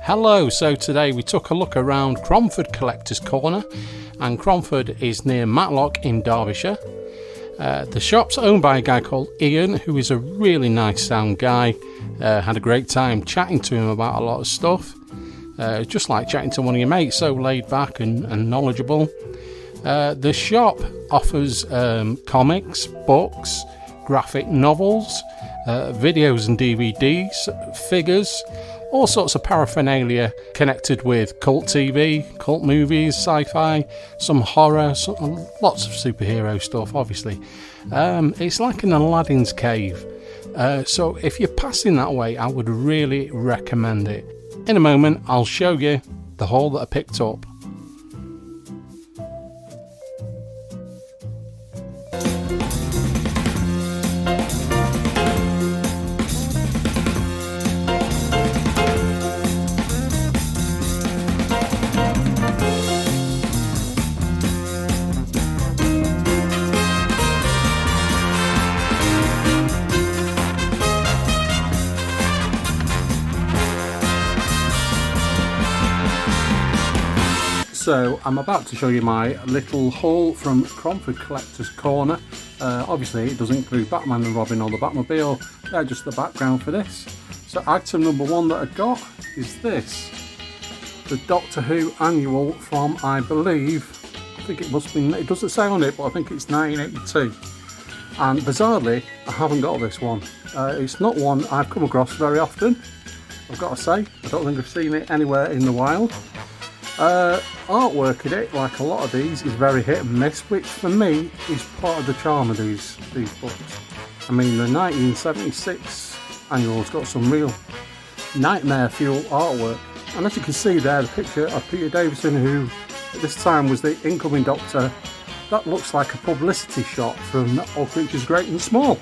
Hello, so today we took a look around Cromford Collector's Corner, and Cromford is near Matlock in Derbyshire. The shop's owned by a guy called Ian, who is a really nice sound guy. Had a great time chatting to him about a lot of stuff. Just like chatting to one of your mates, so laid back and knowledgeable. The shop offers comics, books, graphic novels, videos and DVDs, figures, all sorts of paraphernalia connected with cult TV, cult movies, sci-fi, some horror, lots of superhero stuff, obviously. It's like an Aladdin's cave. So if you're passing that way, I would really recommend it. In a moment, I'll show you the haul that I picked up. So I'm about to show you my little haul from Cromford Collector's Corner. Obviously it doesn't include Batman and Robin or the Batmobile, they're just the background for this. So item number one that I got is this. The Doctor Who annual from, I believe, I think it must be, it doesn't say on it, but I think it's 1982. And bizarrely, I haven't got this one. It's not one I've come across very often, I've got to say. I don't think I've seen it anywhere in the wild. Artwork in it, like a lot of these, is very hit and miss, which for me is part of the charm of these books. I mean, the 1976 annual's got some real nightmare fuel artwork, and as you can see there, the picture of Peter Davison, who at this time was the incoming Doctor, that looks like a publicity shot from All Creatures Great and Small.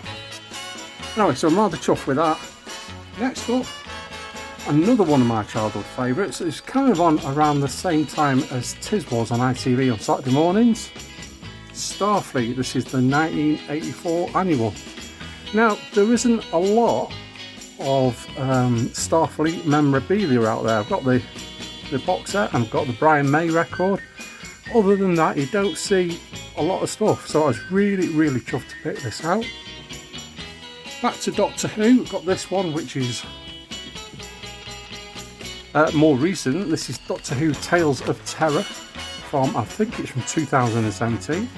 Anyway, so I'm rather chuffed with that. Next up, another one of my childhood favourites. It's kind of on around the same time as Tiz was on ITV on Saturday mornings. Starfleet. This is the 1984 annual. Now, there isn't a lot of Starfleet memorabilia out there. I've got the box set and I've got the Brian May record. Other than that, you don't see a lot of stuff, so I was really chuffed to pick this out. Back to Doctor Who. I've got this one, which is more recent. This is Doctor Who Tales of Terror from, I think it's from 2017.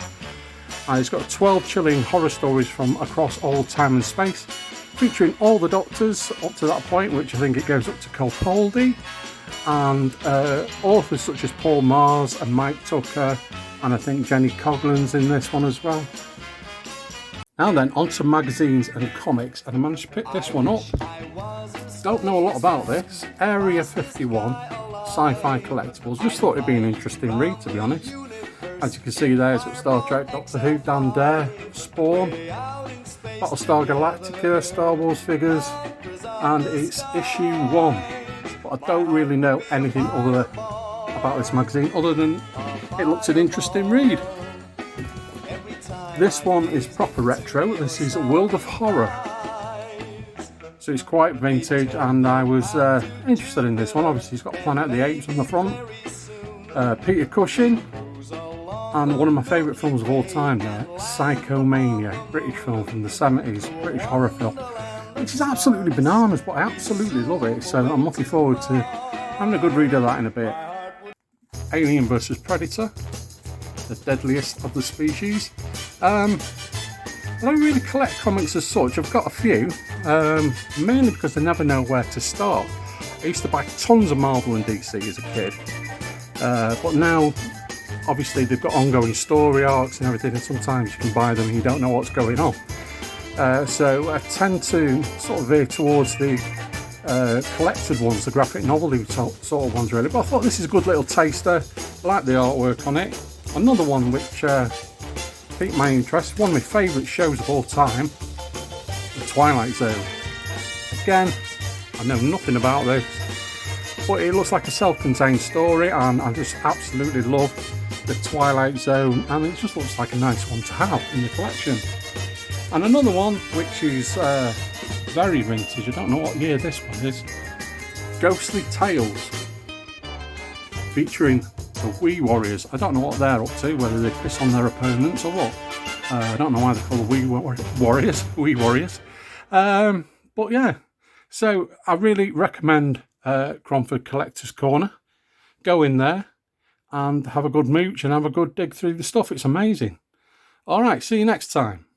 It's got 12 chilling horror stories from across all time and space, featuring all the Doctors up to that point, which I think it goes up to Capaldi, and authors such as Paul Mars and Mike Tucker, and I think Jenny Coughlin's in this one as well. Now then, on to magazines and comics, and I managed to pick this one up. Don't know a lot about this. Area 51, Sci-fi Collectibles. Just thought it'd be an interesting read, to be honest. As you can see there, it's got Star Trek, Doctor Who, Dan Dare, Spawn, Battlestar Galactica, Star Wars figures, and it's issue 1. But I don't really know anything other about this magazine, other than it looks an interesting read. This one is proper retro. This is World of Horror. So it's quite vintage, and I was interested in this one. Obviously it's got Planet of the Apes on the front, Peter Cushing, and one of my favourite films of all time there, Psychomania, British film from the 70s, British horror film, which is absolutely bananas, but I absolutely love it, so I'm looking forward to having a good read of that in a bit. Alien vs Predator, the deadliest of the species. I don't really collect comics as such. I've got a few, mainly because I never know where to start. I used to buy tons of Marvel and DC as a kid, but now obviously they've got ongoing story arcs and everything, and sometimes you can buy them and you don't know what's going on. So I tend to sort of veer towards the collected ones, the graphic novel sort of ones really, but I thought this is a good little taster. I like the artwork on it. Another one which piqued my interest, one of my favourite shows of all time, The Twilight Zone. Again, I know nothing about this, but it looks like a self-contained story, and I just absolutely love The Twilight Zone, and it just looks like a nice one to have in the collection. And another one which is very vintage, I don't know what year this one is, Ghostly Tales, featuring the Wee Warriors. I don't know what they're up to, whether they piss on their opponents or what. I don't know why they're called the Wee Warriors. Wee Warriors. But yeah, so I really recommend Cromford Collector's Corner. Go in there and have a good mooch and have a good dig through the stuff. It's amazing. All right, see you next time.